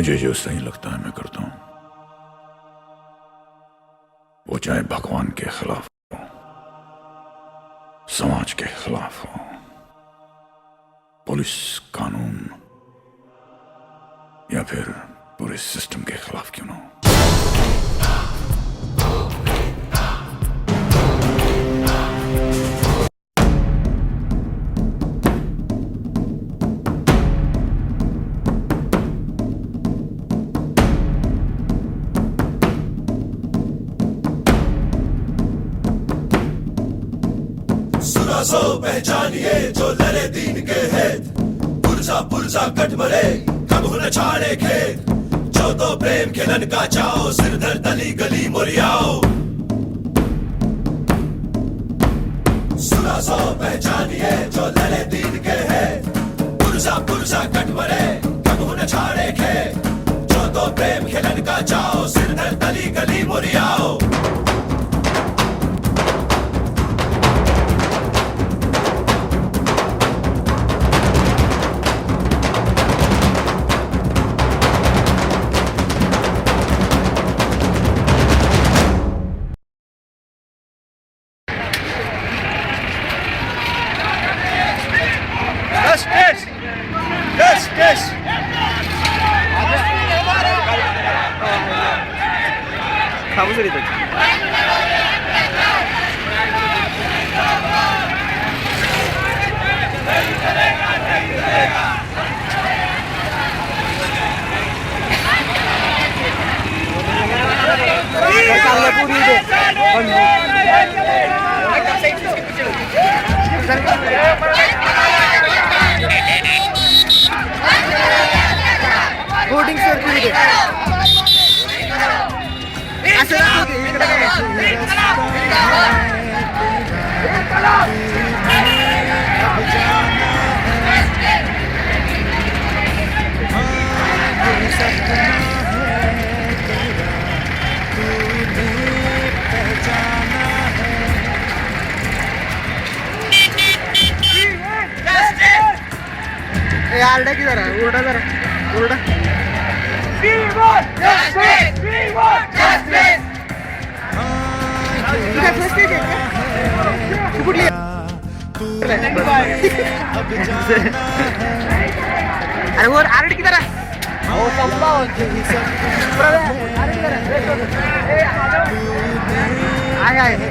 मुझे जो सही लगता है मैं करता हूं, वो चाहे भगवान के खिलाफ हो, समाज के खिलाफ हो, पुलिस कानून या फिर पूरे सिस्टम के खिलाफ क्यों ना हो। सुना सो पहचानिए जो लड़े दीन के हित, पुरजा पुरजा कट मरे कब न छाड़े खेत, जो तो प्रेम खिलन का चाओ सिरधर तली गली मुरियाओ। सुना सो पहचानिए जो लड़े दीन के हित, पुरजा पुरजा कट मरे कब न छाड़े खेत, जो तो प्रेम खिलन का चाओ सिरधर तली गली मुरियाओ। Kamu sudah itu. Kalau puri itu. Boarding sir puri itu. आलडा किधर है? उल्टा जरा उल्टा। We want justice! We want justice! अरे वो आरडी किधर है? वो संभव आए आए की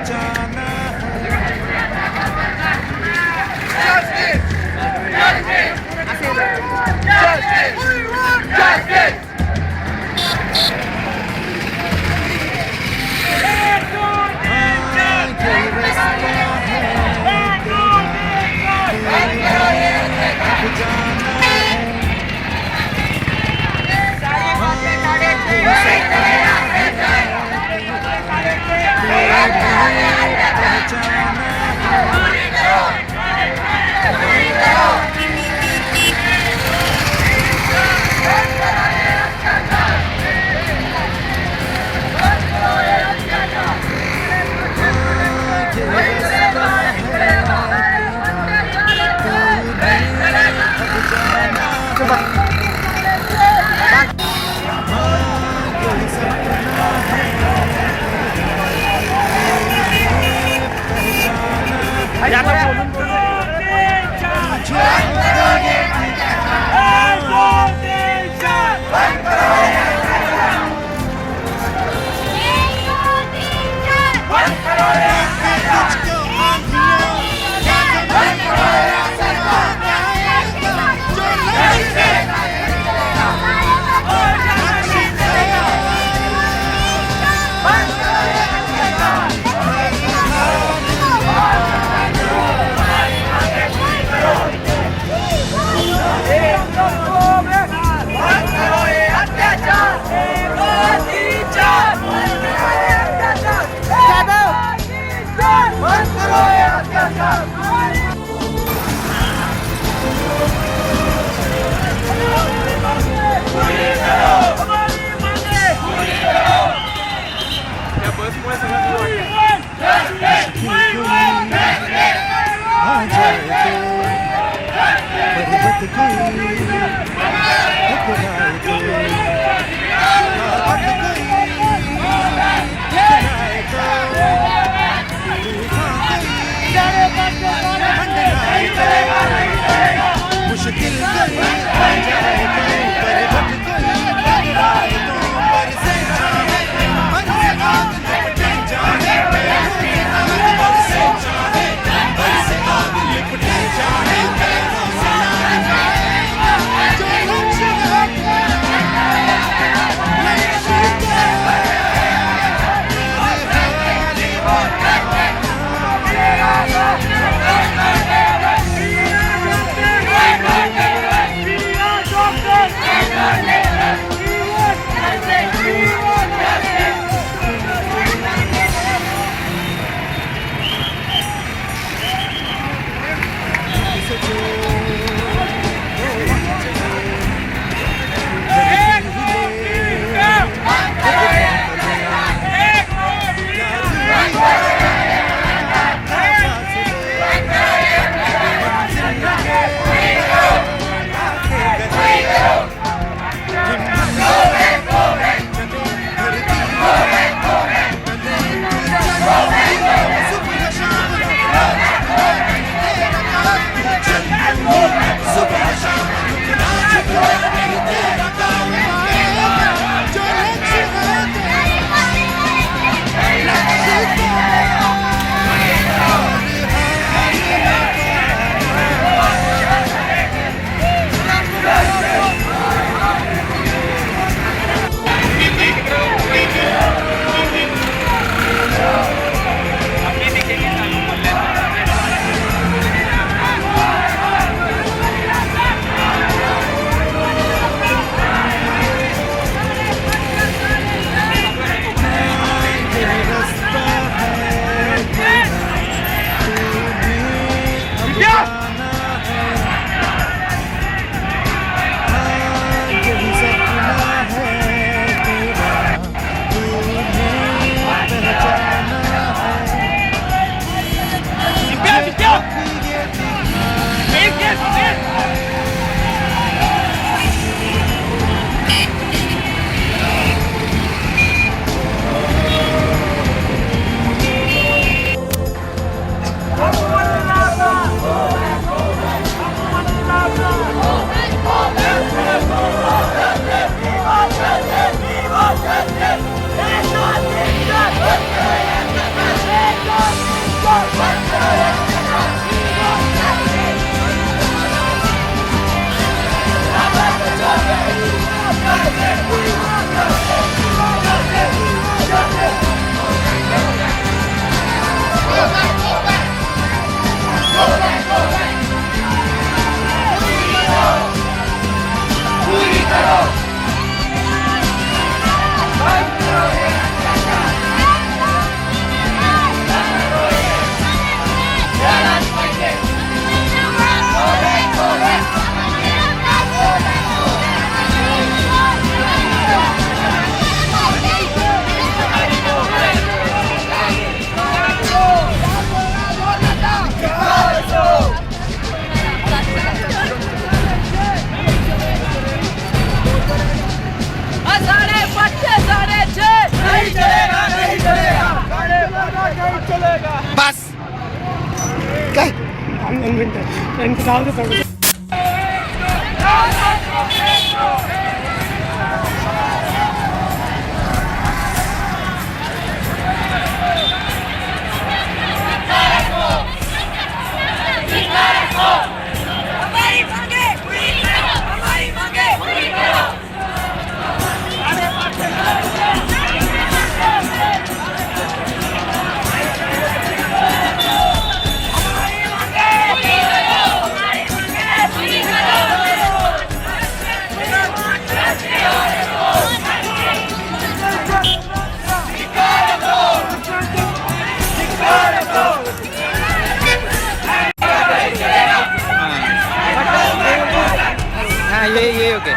बस काय त्यांचं जाऊ दे थोडं. हाँ ये ओके.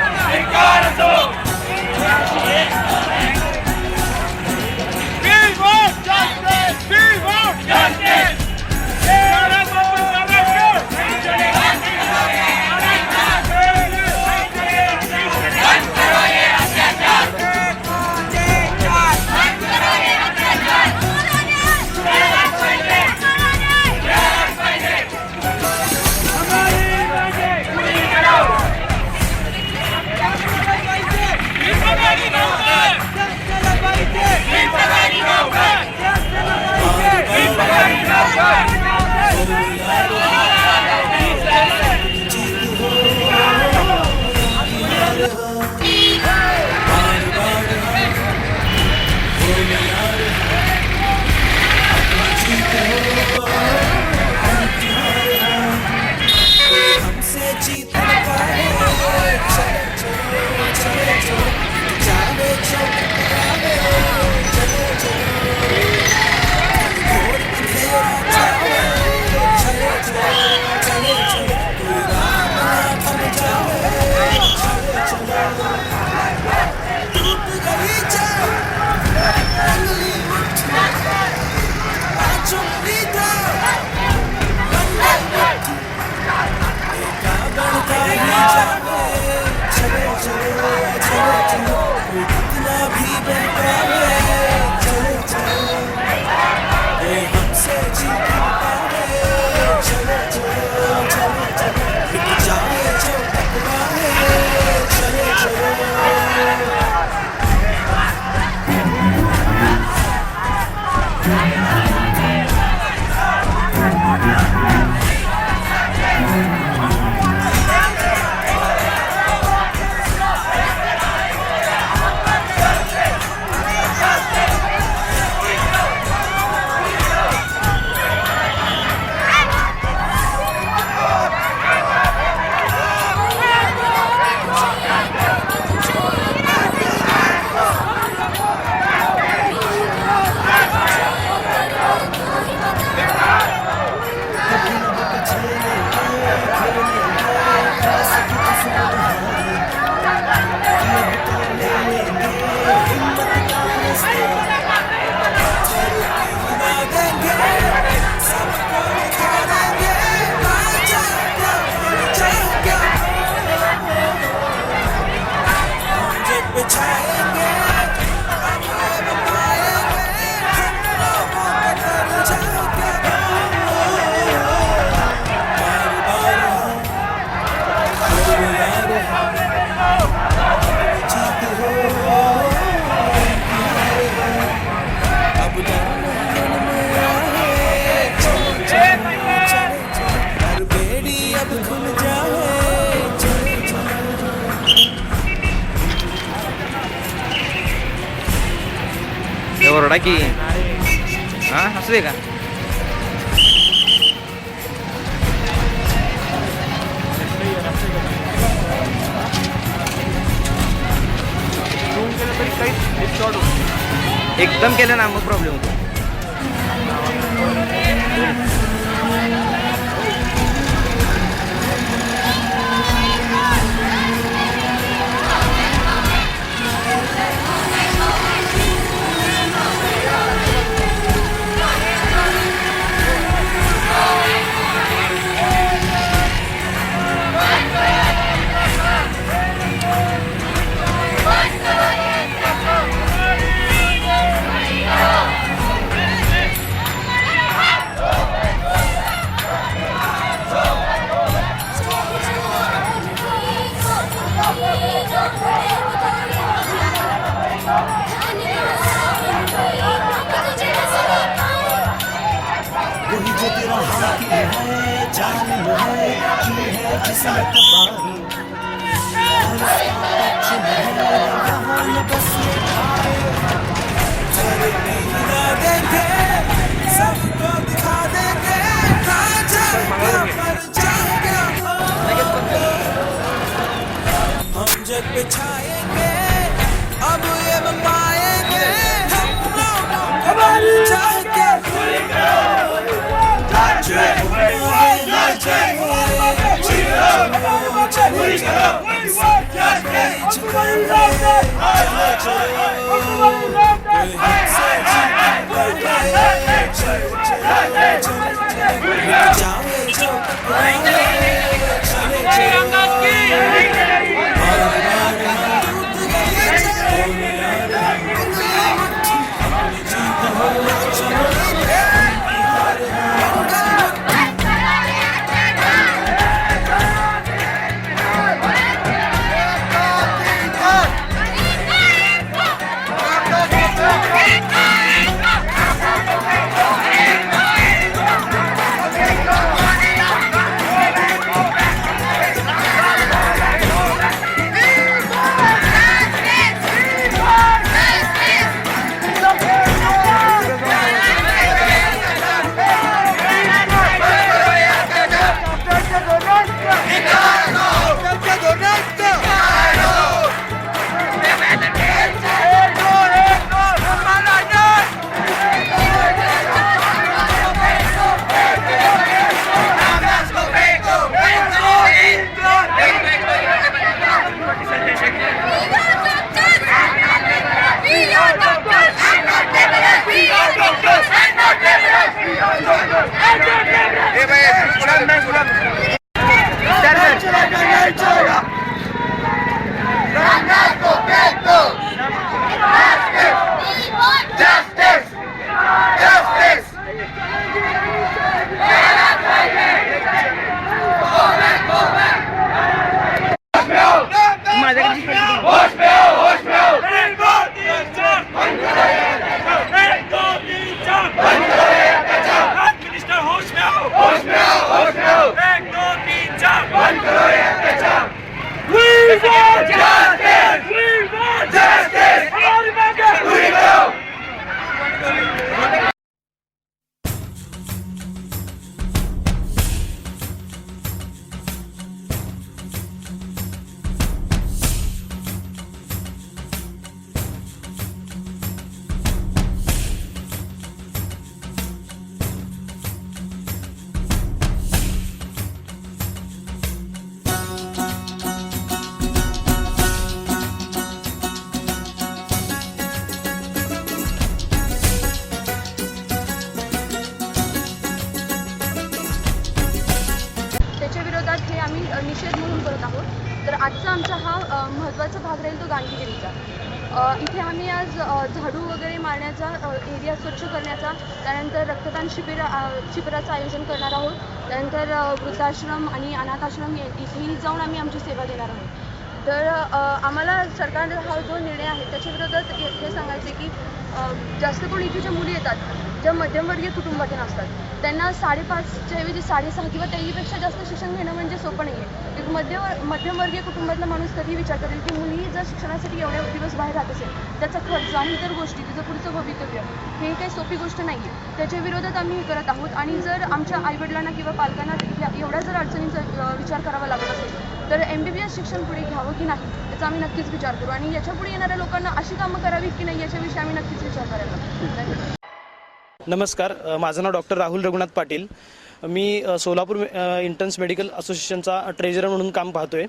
ओरडा की हा असू दे का. एकदम केलं ना मग प्रॉब्लेम होतो. है जान है की है किस्मत बारी और सच है यहाँ न बस आए चले नहीं ना देंगे सबको दिखा देंगे राजा क्या परचा क्या हम जग पे छाएंगे अब ये हम पाएंगे हम लोग हमारी चाह के निषेध म्हणून करत आहोत। तर आजचा आमचा हा महत्त्वाचा भाग राहील तो गांधीगिरीचा। इथे आम्ही आज झाडू वगैरे मारण्याचा, एरिया स्वच्छ करण्याचा, त्यानंतर रक्तदान शिबिराचं आयोजन करणार आहोत। त्यानंतर वृद्धाश्रम आणि अनाथ आश्रम इथेही जाऊन आम्ही आमची सेवा देणार आहोत। तर आम्हाला सरकारने हा जो निर्णय आहे त्याच्या विरोधात हे सांगायचे की जास्त करून इथे ज्या मुली येतात, ज्या मध्यमवर्गीय कुटुंबातून असतात, त्यांना 5.5च्या ऐवजी 6.5 किंवा त्याहीपेक्षा जास्त शिक्षण घेणं म्हणजे सोपं नाही आहे। एक मध्यमवर्गीय कुटुंबातला माणूस कधी विचार करेल की मुली जर शिक्षणासाठी एवढ्या दिवस बाहेर राहत असेल, त्याचा खर्च आणि इतर गोष्टी, तिचं पुढचं भवितव्य हे काही सोपी गोष्ट नाही आहे। त्याच्या विरोधात आम्ही हे करत आहोत। आणि जर आमच्या आईवडिलांना किंवा पालकांना एवढ्या जर अडचणींचा विचार करावा लागत असेल तर MBBS शिक्षण पुढे घ्यावं की नाही याचा आम्ही नक्कीच विचार करू। आणि याच्या पुढे येणाऱ्या लोकांना अशी कामं करावीत की नाही याच्याविषयी आम्ही नक्कीच विचार करायला। नमस्कार, माझं नाव डॉक्टर राहुल रघुनाथ पाटील। मी सोलापूर इंटर्न्स मेडिकल असोसिएशनचा ट्रेजरर म्हणून काम पाहतोय।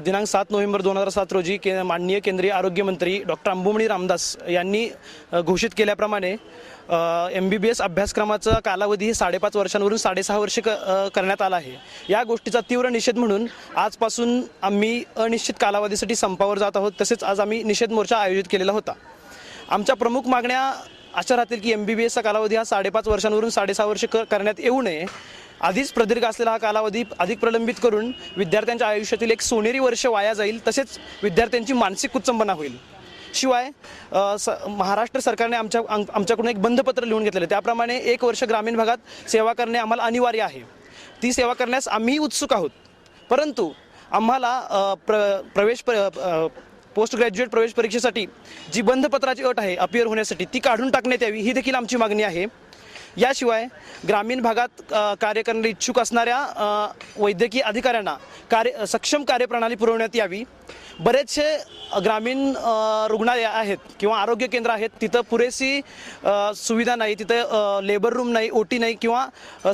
दिनांक 7 नोव्हेंबर 2007 रोजी माननीय केंद्रीय आरोग्यमंत्री डॉक्टर अंबुमणी रामदास यांनी घोषित केल्याप्रमाणे MBBS अभ्यासक्रमाचा कालावधी 5.5 वर्षांवरून 6.5 वर्ष करण्यात आला आहे। या गोष्टीचा तीव्र निषेध म्हणून आजपासून आम्ही अनिश्चित कालावधीसाठी संपावर जात आहोत। तसेच आज आम्ही निषेध मोर्चा आयोजित केलेला होता। आमच्या प्रमुख मागण्या अशा राहतील की MBBSचा कालावधी हा 5.5 वर्षांवरून 6.5 वर्ष करण्यात येऊ नये। आधीच प्रदीर्घ असलेला हा कालावधी अधिक प्रलंबित करून विद्यार्थ्यांच्या आयुष्यातील एक सोनेरी वर्ष वाया जाईल, तसेच विद्यार्थ्यांची मानसिक कुचंबना होईल। शिवाय महाराष्ट्र सरकारने आमच्याकडून एक बंधपत्र लिहून घेतलेलं आहे. त्याप्रमाणे 1 वर्ष ग्रामीण भागात सेवा करणे आम्हाला अनिवार्य आहे. ती सेवा करण्यास आम्ही उत्सुक आहोत. परंतु आम्हाला पोस्ट ग्रॅज्युएट प्रवेश परीक्षेसाठी जी बंधपत्राची अट आहे अपिअर होण्यासाठी ती काढून टाकण्यात यावी, ही देखील आमची मागणी आहे. याशिवाय ग्रामीण भागात कार्य करण्यास इच्छुक असणाऱ्या वैद्यकीय अधिकाऱ्यांना सक्षम कार्यप्रणाली पुरवण्यात यावी. बरेचसे ग्रामीण रुग्णालय आहेत किंवा आरोग्य केंद्र आहेत, तिथं पुरेशी सुविधा नाही, तिथं लेबर रूम नाही, OT नाही किंवा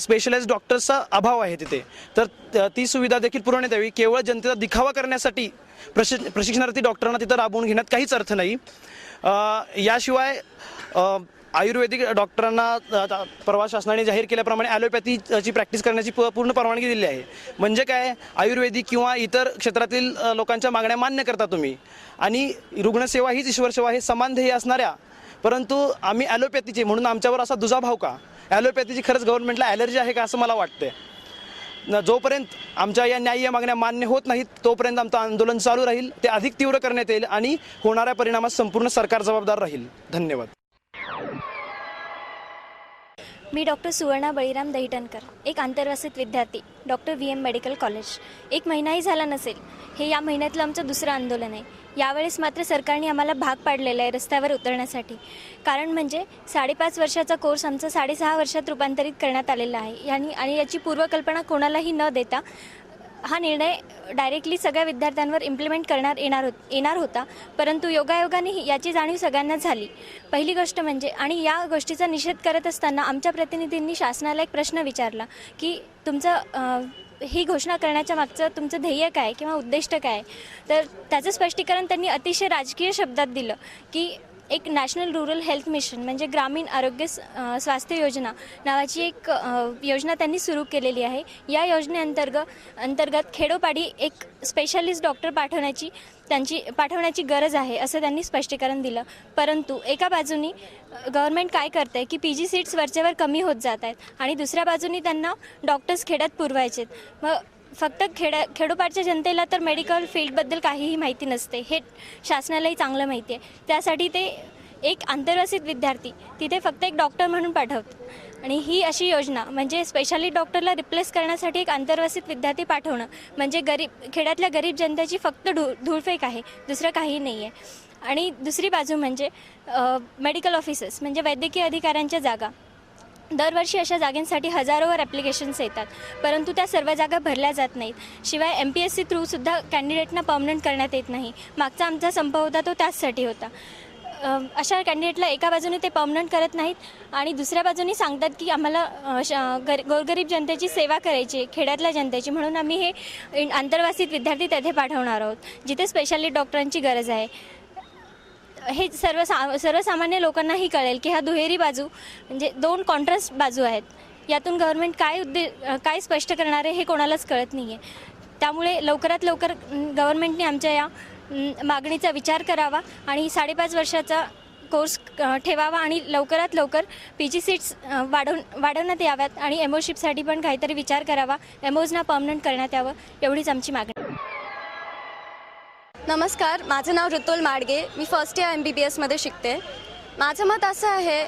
स्पेशलाइज्ड डॉक्टर्सचा अभाव आहे तिथे. तर ती सुविधा देखील पुरवण्यात यावी. केवळ जनतेचा दिखावा करण्यासाठी प्रशिक्षणार्थी डॉक्टरांना तिथं राबवून घेण्यात काहीच अर्थ नाही. याशिवाय आयुर्वेदिक डॉक्टरांना परवा शासनाने जाहीर केल्याप्रमाणे ॲलोपॅथीची प्रॅक्टिस करण्याची पूर्ण परवानगी दिली आहे. म्हणजे काय, आयुर्वेदिक किंवा इतर क्षेत्रातील लोकांच्या मागण्या मान्य करता तुम्ही, आणि रुग्णसेवा हीच ईश्वरसेवा हे समान ध्येय असणाऱ्या, परंतु आम्ही ॲलोपॅथीचे म्हणून आमच्यावर असा दुजाभाव का? ॲलोपॅथीची खरंच गव्हर्नमेंटला ॲलर्जी आहे का असं मला वाटतंय. जोपर्यंत आमच्या या न्याय्य मागण्या मान्य होत नाहीत तोपर्यंत आमचं आंदोलन चालू राहील. ते अधिक तीव्र करण्यात येईल आणि होणाऱ्या परिणामास संपूर्ण सरकार जबाबदार राहील. धन्यवाद. मी डॉक्टर सुवर्णा बळीराम दहिटणकर, एक आंतरवासित विद्यार्थी, डॉक्टर VM मेडिकल कॉलेज. 1 महिनाही झाला नसेल. हे या महिन्यातलं आमचं दुसरं आंदोलन आहे. यावेळेस मात्र सरकारने आम्हाला भाग पाडलेला आहे रस्त्यावर उतरण्यासाठी. कारण म्हणजे 5.5 वर्षाचा कोर्स आमचा 6.5 वर्षात रूपांतरित करण्यात आलेला आहे. आणि याची पूर्वकल्पना कोणालाही न देता हा निर्णय डायरेक्टली सगळ्या विद्यार्थ्यांवर इम्प्लिमेंट करण्यात येणार होता. परंतु योगायोगाने याची जाणीव सगळ्यांना झाली. पहिली गोष्ट म्हणजे, आणि या गोष्टीचा निषेध करत असताना आमच्या प्रतिनिधींनी शासनाला एक प्रश्न विचारला की तुमचं ही घोषणा करण्याच्या मागचं तुमचं ध्येय काय किंवा उद्दिष्ट काय. तर त्याचं स्पष्टीकरण त्यांनी अतिशय राजकीय शब्दात दिलं की एक नॅशनल रूरल हेल्थ मिशन म्हणजे ग्रामीण आरोग्य स्वास्थ्य योजना नावाची एक योजना त्यांनी सुरू केलेली आहे. या योजनेअंतर्गत खेडोपाडी एक स्पेशालिस्ट डॉक्टर पाठवण्याची गरज आहे असं त्यांनी स्पष्टीकरण दिलं. परंतु एका बाजूनी गव्हर्नमेंट काय करते की PG सीट्स वरचेवर कमी होत जात आहेत आणि दुसऱ्या बाजूनी त्यांना डॉक्टर्स खेड्यात पुरवायचे. मग फक्त खेडोपाडच्या जनतेला तर मेडिकल फील्डबद्दल काहीही माहिती नसते, हे शासनालाही चांगलं माहिती आहे. त्यासाठी ते एक आंतरवासित विद्यार्थी तिथे फक्त एक डॉक्टर म्हणून पाठवतात. आणि ही अशी योजना म्हणजे स्पेशालिस्ट डॉक्टरला रिप्लेस करण्यासाठी एक आंतरवासित विद्यार्थी पाठवणं म्हणजे खेड्यातल्या गरीब जनतेची फक्त धूळफेक आहे, दुसरं काही नाही आहे. आणि दुसरी बाजू म्हणजे मेडिकल ऑफिसर्स म्हणजे वैद्यकीय अधिकाऱ्यांच्या जागा. दरवर्षी अशा जागांसाठी हजारोवर ॲप्लिकेशन्स येतात, परंतु त्या सर्व जागा भरल्या जात नाहीत. शिवाय MPSC थ्रूसुद्धा कॅन्डिडेटना पर्मनंट करण्यात येत नाही. मागचा आमचा संप होता तो त्याचसाठी होता. अशा कॅन्डिडेटला एका बाजूने ते पर्मनंट करत नाहीत आणि दुसऱ्या बाजूने सांगतात की आम्हाला गोरगरीब जनतेची सेवा करायची, खेड्यातल्या जनतेची, म्हणून आम्ही हे आंतरवासित विद्यार्थी तेथे पाठवणार आहोत जिथे स्पेशालिस्ट डॉक्टरांची गरज आहे. हे सर्वसामान्य लोकांनाही कळेल की ह्या दुहेरी बाजू म्हणजे 2 कॉन्ट्रास्ट बाजू आहेत. यातून गव्हर्नमेंट काय स्पष्ट करणार आहे हे कोणालाच कळत नाही आहे. त्यामुळे लवकरात लवकर गव्हर्नमेंटने आमच्या या मागणीचा विचार करावा आणि 5.5 वर्षाचा कोर्स ठेवावा आणि लवकरात लवकर PG सीट्स वाढवण्यात याव्यात आणि एमओशिपसाठी पण काहीतरी विचार करावा. एमओजना पर्मनंट करण्यात यावं, एवढीच आमची मागणी. नमस्कार, माझं नाव ऋतुल माडगे. मी फर्स्ट इयर MBBSमध्ये शिकते. माझं मत असं आहे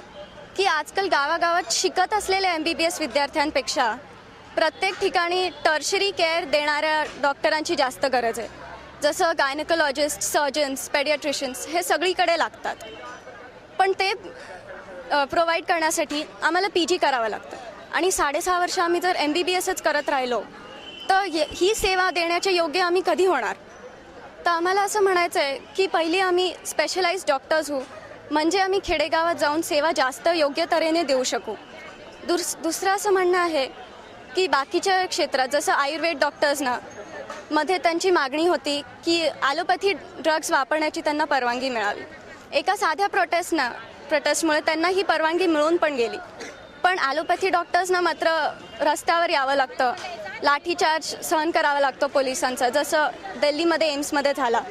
की आजकाल गावागावात शिकत असलेल्या MBBS विद्यार्थ्यांपेक्षा प्रत्येक ठिकाणी टर्शरी केअर देणाऱ्या डॉक्टरांची जास्त गरज आहे. जसं गायनेकोलॉजिस्ट, सर्जन्स, पेडियाट्रिशियन्स हे सगळीकडे लागतात. पण ते प्रोव्हाइड करण्यासाठी आम्हाला PG करावं लागतं आणि 6.5 वर्ष आम्ही जर MBBSच करत राहिलो तर ही सेवा देण्याचे योग्य आम्ही कधी होणार. तर आम्हाला असं म्हणायचं आहे की पहिली आम्ही स्पेशलाइज्ड डॉक्टर्स होऊ म्हणजे आम्ही खेडेगावात जाऊन सेवा जास्त योग्य तऱ्हेने देऊ शकू. दुसरं असं म्हणणं आहे की बाकीच्या क्षेत्रात जसं आयुर्वेद डॉक्टर्सना मध्ये त्यांची मागणी होती की ॲलोपॅथी ड्रग्स वापरण्याची त्यांना परवानगी मिळावी. एका साध्या प्रोटेस्टमुळे त्यांना ही परवानगी मिळून पण गेली. पण ॲलोपॅथी डॉक्टर्सना मात्र रस्त्यावर यावं लागतं, लाठीचार्ज सहन करावा लागतो पोलिसांचा, जसं दिल्लीमध्ये एम्समध्ये झाला.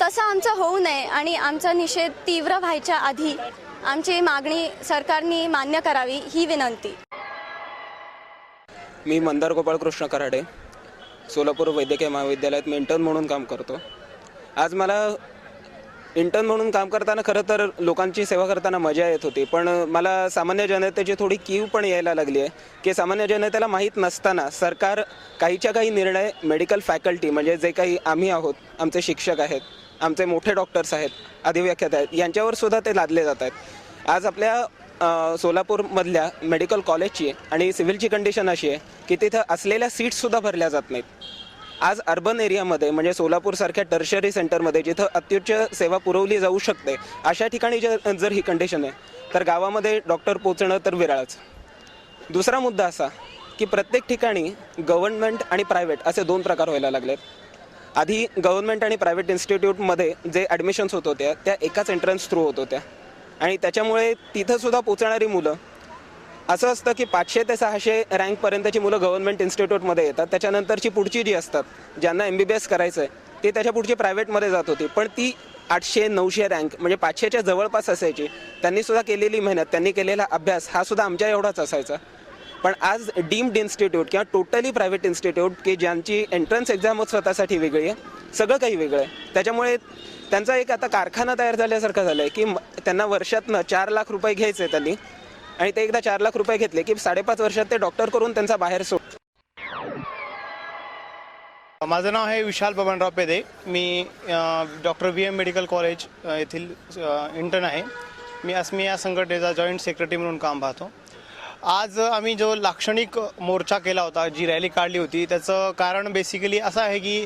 तसं आमचं होऊ नये आणि आमचा निषेध तीव्र व्हायच्या आधी आमची मागणी सरकारने मान्य करावी ही विनंती. मी मंदार गोपाळ कृष्ण कराडे, सोलापूर वैद्यकीय महाविद्यालयात मेंटर म्हणून काम करतो. आज मला इंटर्न म्हणून काम करताना खरं तर लोकांची सेवा करताना मजा येत होती, पण मला सामान्य जनतेची थोडी कीव पण यायला लागली आहे की सामान्य जनतेला माहीत नसताना सरकार काहीच्या काही निर्णय मेडिकल फॅकल्टी म्हणजे जे काही आम्ही आहोत, आमचे शिक्षक आहेत, आमचे मोठे डॉक्टर्स आहेत, अधिव्याख्यात आहेत, यांच्यावर सुद्धा ते लादले जात आहेत. आज आपल्या सोलापूरमधल्या मेडिकल कॉलेजची आणि सिव्हिलची कंडिशन अशी आहे की तिथं असलेल्या सीट्ससुद्धा भरल्या जात नाहीत. आज अर्बन एरियामध्ये म्हणजे सोलापूरसारख्या टर्शरी सेंटरमध्ये जिथं अत्युच्च सेवा पुरवली जाऊ शकते अशा ठिकाणी जर ही कंडिशन आहे तर गावामध्ये डॉक्टर पोचणं तर विरळच. दुसरा मुद्दा असा की प्रत्येक ठिकाणी गव्हर्नमेंट आणि प्रायव्हेट असे दोन प्रकार व्हायला लागलेत. आधी गव्हर्नमेंट आणि प्रायव्हेट इन्स्टिट्यूटमध्ये जे ॲडमिशन्स होत होत्या त्या एकाच एंट्रन्स थ्रू होत होत्या आणि त्याच्यामुळे तिथंसुद्धा पोचणारी मुलं असं असतं की 500 ते 600 रँकपर्यंतची मुलं गव्हर्नमेंट इन्स्टिट्यूटमध्ये येतात. त्याच्यानंतरची पुढची जी असतात ज्यांना MBBS करायचं आहे ते त्याच्या पुढची प्रायव्हेटमध्ये जात होती, पण ती 800-900 रँक म्हणजे 500च्या जवळपास असायची. त्यांनीसुद्धा केलेली मेहनत, त्यांनी केलेला अभ्यास हा सुद्धा आमच्या एवढाच असायचा. पण आज डीम्ड इन्स्टिट्यूट किंवा टोटली प्रायव्हेट इन्स्टिट्यूट की ज्यांची एंट्रन्स एक्झामच स्वतःसाठी वेगळी आहे, सगळं काही वेगळं आहे. त्याच्यामुळे त्यांचा एक आता कारखाना तयार झाल्यासारखं झालं आहे की त्यांना वर्षातनं 4 लाख रुपये घ्यायचे त्यांनी आणि ते एकदा 4 लाख रुपये घेतले की 5.5 वर्षात ते डॉक्टर करून त्यांचा बाहेर सोड. माझं नाव आहे विशाल बबनराव पेदे. मी डॉक्टर VM मेडिकल कॉलेज येथील इंटर्न आहे. मी या संघटनेचा जॉईंट सेक्रेटरी म्हणून काम पाहतो. आज आम्ही जो लाक्षणिक मोर्चा केला होता, जी रॅली काढली होती, त्याचं कारण बेसिकली असं आहे की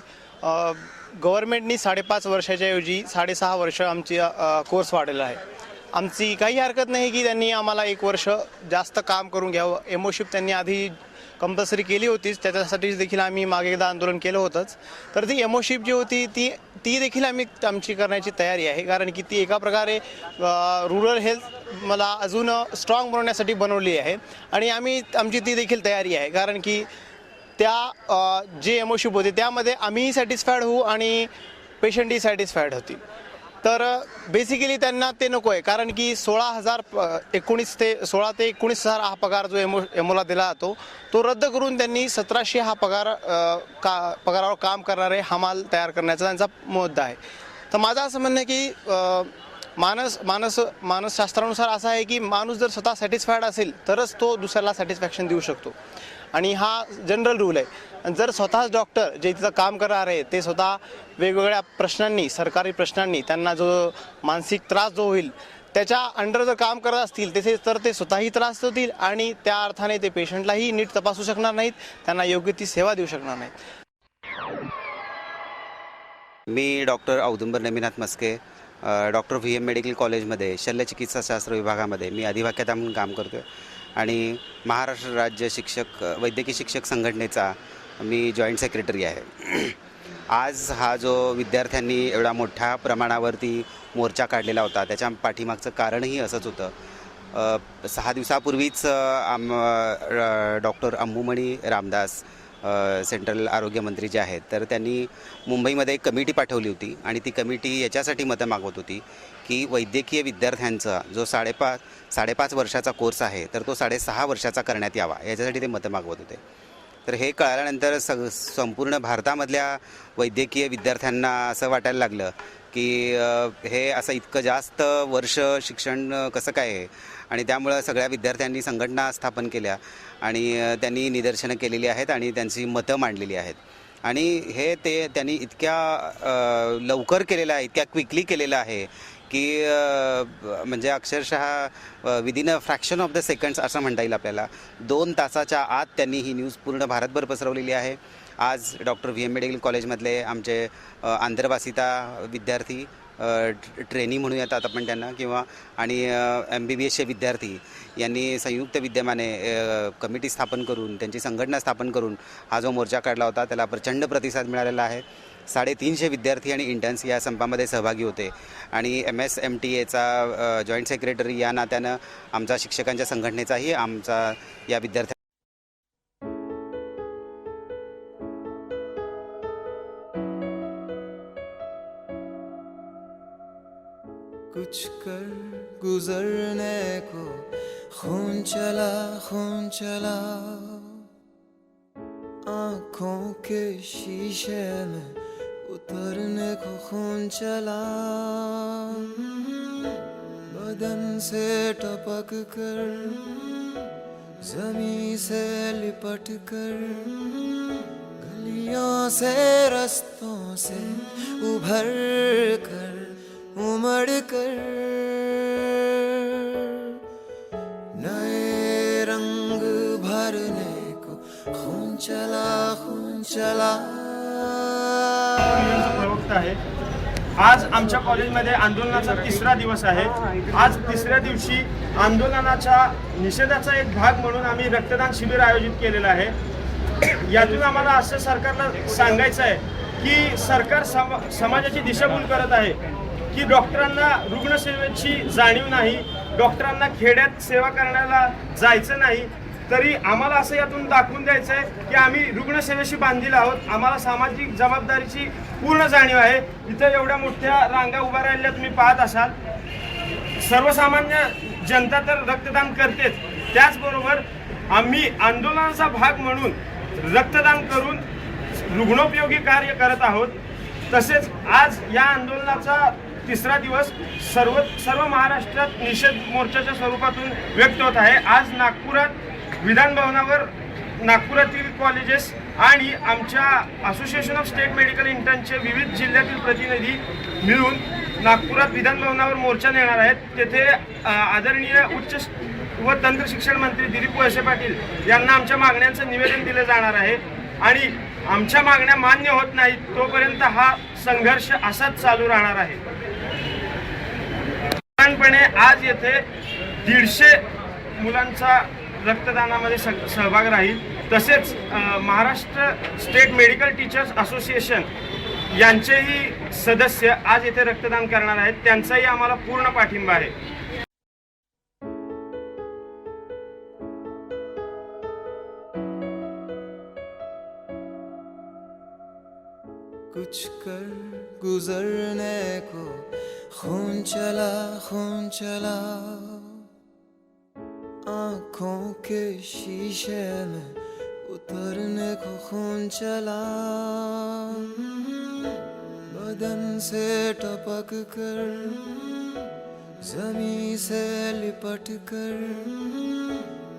गव्हर्नमेंटनी 5.5 वर्षाच्या ऐवजी 6.5 वर्ष आमची कोर्स वाढलेला आहे. आमची काही हरकत नाही की त्यांनी आम्हाला 1 वर्ष जास्त काम करून घ्यावं. एमओशिप त्यांनी आधी कंपल्सरी केली होतीच, त्याच्यासाठी देखील आम्ही मागे एकदा आंदोलन केलं होतंच. तर ती एमओशिप जी होती ती देखील आमची करण्याची तयारी आहे, कारण की ती एका प्रकारे रुरल हेल्थ मला अजून स्ट्रॉंग बनवण्यासाठी बनवली आहे आणि आमची ती देखील तयारी आहे. कारण की त्या जे एमओशिप होते त्यामध्ये आम्हीही सॅटिस्फाईड होऊ आणि पेशंटही सॅटिस्फाईड होतील. तर बेसिकली त्यांना ते नको आहे, कारण की 16 ते 19,000 हा पगार जो एमओला दिला जातो तो रद्द करून त्यांनी 1700 हा पगारावर काम करणारे हमाल तयार करण्याचा त्यांचा मुद्दा आहे. तर माझं असं म्हणणं आहे की मानसशास्त्रानुसार असं आहे की माणूस जर स्वतः सॅटिस्फाईड असेल तरच तो दुसऱ्याला सॅटिस्फॅक्शन देऊ शकतो आणि हा जनरल रूल आहे. आणि जर स्वतःच डॉक्टर जे तिथं काम करणार आहे ते स्वतः वेगवेगळ्या प्रश्नांनी, सरकारी प्रश्नांनी त्यांना जो मानसिक त्रास जो होईल त्याच्या अंडर जर काम करत असतील तर ते स्वतःही त्रास होतील आणि त्या अर्थाने ते पेशंटलाही नीट तपासू शकणार नाहीत, त्यांना योग्य ती सेवा देऊ शकणार नाहीत. मी doctor Audumbar Neminath Maske, doctor VM medical कॉलेजमध्ये शल्यचिकित्साशास्त्र विभागामध्ये मी अधिव्याख्याता म्हणून काम करतो आहे आणि महाराष्ट्र राज्य वैद्यकीय शिक्षक संघटनेचा मी जॉईंट सेक्रेटरी आहे. आज हा जो विद्यार्थ्यांनी एवढा मोठ्या प्रमाणावरती मोर्चा काढलेला होता त्याच्या पाठीमागचं कारणही असंच होतं. 6 दिवसापूर्वीच डॉक्टर अंबुमणी रामदास सेंट्रल आरोग्यमंत्री जे आहेत तर त्यांनी मुंबईमध्ये एक कमिटी पाठवली होती आणि ती कमिटी याच्यासाठी मतं मागवत होती की वैद्यकीय विद्यार्थ्यांचा जो 5.5 वर्षाचा कोर्स आहे तर तो 6.5 वर्षाचा करण्यात यावा, याच्यासाठी ते मतं मागवत होते. तर हे कळाल्यानंतर संपूर्ण भारतामधल्या वैद्यकीय विद्यार्थ्यांना असं वाटायला लागलं की हे असं इतकं जास्त वर्ष शिक्षण कसं काय आहे आणि त्यामुळं सगळ्या विद्यार्थ्यांनी संघटना स्थापन केल्या आणि त्यांनी निदर्शनं केलेली आहेत आणि त्यांची मतं मांडलेली आहेत. आणि हे त्यांनी इतक्या लवकर केलेलं आहे, इतक्या क्विकली केलेलं आहे की म्हणजे अक्षरशः within a fraction of the seconds असं म्हणता येईल आपल्याला. 2 तासाच्या आत त्यांनी ही न्यूज पूर्ण भारतभर पसरवलेली आहे. आज डॉक्टर VM मेडिकल कॉलेजमधले आमचे आंतरवासिता विद्यार्थी, ट्रेनी म्हणूयात आता आपण त्यांना, किंवा आणि MBBSचे विद्यार्थी यांनी संयुक्त विद्यमाने कमिटी स्थापन करून, त्यांची संघटना स्थापन करून हा जो मोर्चा काढला होता त्याला प्रचंड प्रतिसाद मिळालेला आहे. 350 विद्यार्थी आणि इंटर्न्स या संपामध्ये सहभागी होते आणि MSMTAचा जॉईंट सेक्रेटरी या नात्यानं आमचा शिक्षकांच्या संघटनेचाही आमचा या विद्यार्थ्या कुछ कर गुजरने को खून चला आँखों के शीशे में उतरने को खून चला, बदन से टपक कर, जमी से लिपट कर, गलियों से रस्तों से उभर कर, उमड़ कर, नए रंग भरने को खून चला, खून चला. प्रवक्ता आहे. आज आमच्या कॉलेजमध्ये आंदोलनाचा तिसरा दिवस आहे. आज तिसऱ्या दिवशी आंदोलनाच्या निषेधाचा एक भाग म्हणून आम्ही रक्तदान शिबिर आयोजित केलेलं आहे. यातून आम्हाला असं सरकारला सांगायचं आहे की सरकार समाजाची दिशाभूल करत आहे, की डॉक्टरांना रुग्णसेवेची जाणीव नाही, डॉक्टरांना खेड्यात सेवा करण्याला जायचं नाही. तरी आम्हाला असं यातून दाखवून द्यायचं आहे की आम्ही रुग्णसेवेशी बांधील आहोत, आम्हाला सामाजिक जबाबदारीची पूर्ण जाणीव आहे. इथं एवढ्या मोठ्या रांगा उभा राहिल्या तुम्ही पाहत असाल. सर्वसामान्य जनता तर रक्तदान करतेच, त्याचबरोबर आम्ही आंदोलनाचा भाग म्हणून रक्तदान करून रुग्णोपयोगी कार्य करत आहोत. तसेच आज या आंदोलनाचा तिसरा दिवस सर्व महाराष्ट्रात निषेध मोर्चाच्या स्वरूपातून व्यक्त होत आहे. आज नागपुरात विधान भवनावर नागपुरातील कॉलेजेस आणि आमच्या असोसिएशन ऑफ स्टेट मेडिकल इंटर्नचे विविध जिल्ह्यातील प्रतिनिधी मिळून नागपुरात विधान भवनावर मोर्चा नेणार आहेत. तेथे आदरणीय उच्च व तंत्र शिक्षण मंत्री दिलीप वळसे पाटील यांना आमच्या मागण्यांचं निवेदन दिलं जाणार आहे आणि आमच्या मागण्या मान्य होत नाहीत तोपर्यंत हा संघर्ष असाच चालू राहणार आहे. साधारणपणे आज येथे 150 मुलांचा रक्तदानामध्ये सहभाग राहील. तसेच Maharashtra state medical teachers association यांचेही सदस्य आज येथे रक्तदान करणार आहेत. त्यांचाही आम्हाला पूर्ण पाठिंबा आहे. कुछ कर गुजरने को खून चला, खून चला, आँखों के शीशे में उतरने को खून चला, बदन से टपक कर, जमी से लिपट कर,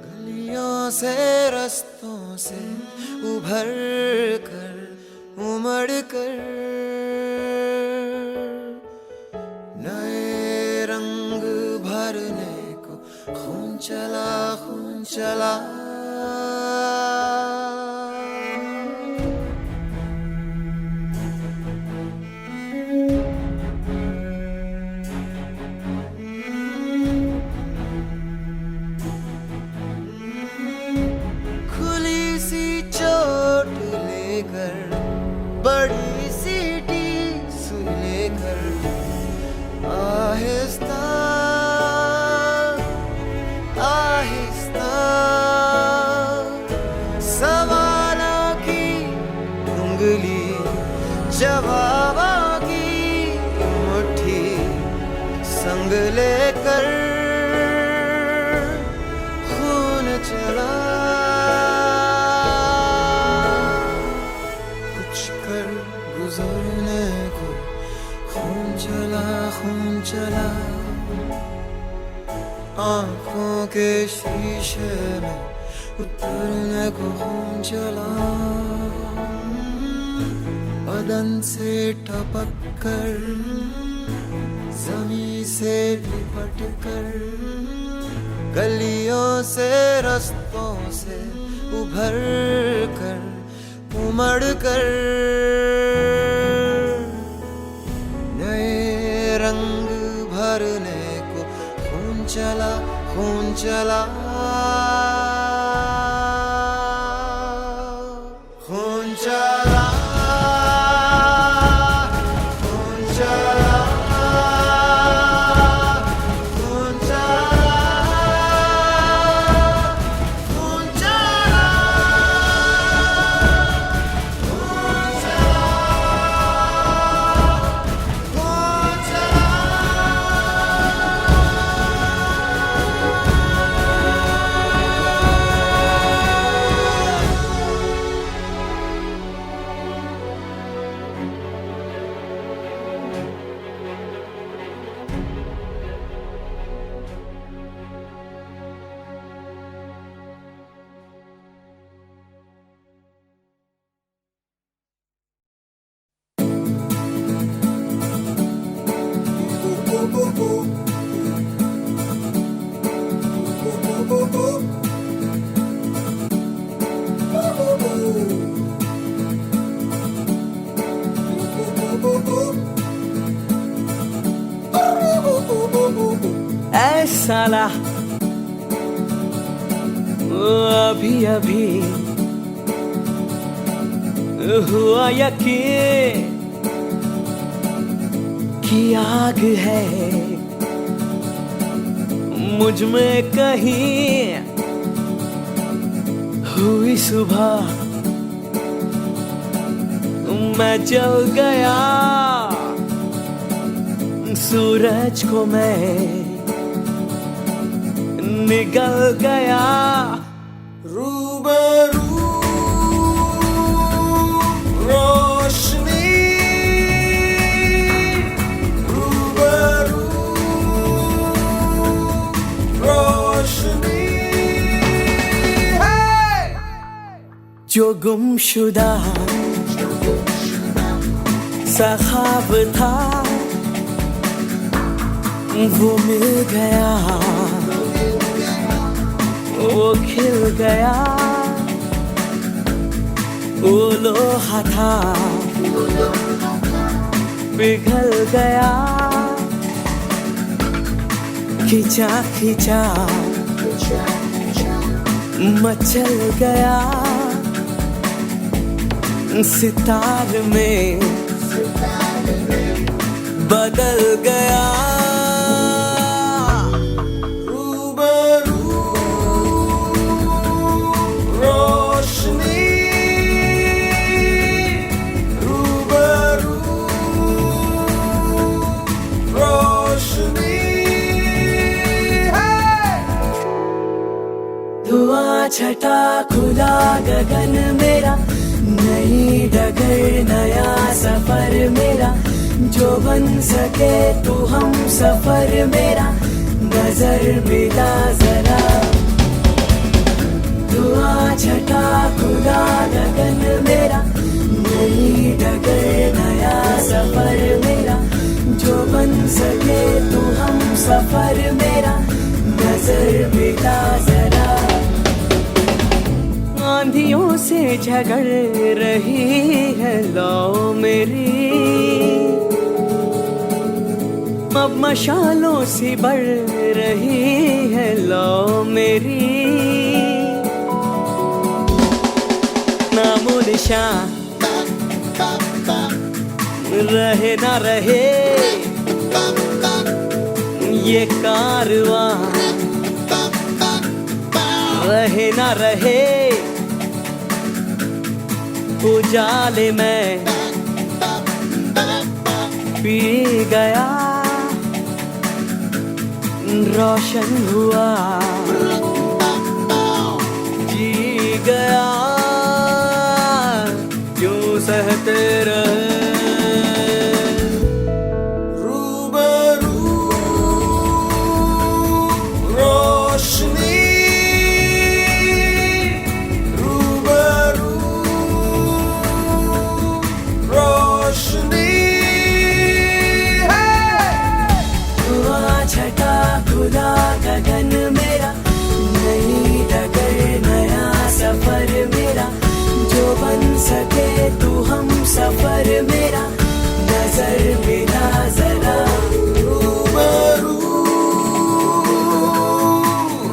गलियों से रस्तों से उभर कर, उमड़ कर, नए रंग भरने को खून चला, खून चला. खुली सी चोट लेकर, बड़ी सीटी सुन लेकर, आहिस्ता आहिस्ता सवालों की उंगली, जवाबों की मुट्ठी संग लेकर खून चला. कुछ कर गुजरने को खून चला, खून चला, आँखों के शीशे में उतरने को खून चला, बदन से टपक कर, जमी से लिपट कर, गलियों से रस्तों से उभर कर, उमड़ कर, नए रंग भरने को खून चला, खून चला, खून चला, खून चला, खून चला, खून चला, खून चला, खून चला. साला अभी अभी हुआ यकीन कि आग है मुझ में कहीं। हुई सुबह मैं जल गया, सूरज को मैं निगल गया। रूबरू रोशनी, रूबरू रोशनी है। जो गुमशुदा सा ख्वाब था वो मिल गया, वो खिल गया। वो लोहा था पिघल गया, खिंचा खिंचा मचल गया। सितार में बदल गया। रूबरू रोशनी, रूबरू रोशनी है। धुआं छटा खुला गगन मेरा, नई डगर नया सफर मेरा। जो बन सके तू हम सफर मेरा, नजर मिला जरा। धुआं छटा खुला गगन मेरा, नई डगर नया सफर मेरा। जो बन सके तू हम सफर मेरा, नजर मिला जरा। आंधियों से झगड़ रही है लौ मेरी, अब मशालों सी बढ़ रही है लौ मेरी। नामो निशान रहे ना रहे ये कारवां, रहे ना रहे उजाले में पी गया। रोशन हुआ जी गया, क्यों सहते रहे। रूबरू रोशनी, रूबरू रोशनी है। हुआ छटा खुला गगन मेरा, नई डगर नया सफर मेरा। जो बन सके तू हम सफर मेरा, नजर मिला जरा। रूबरू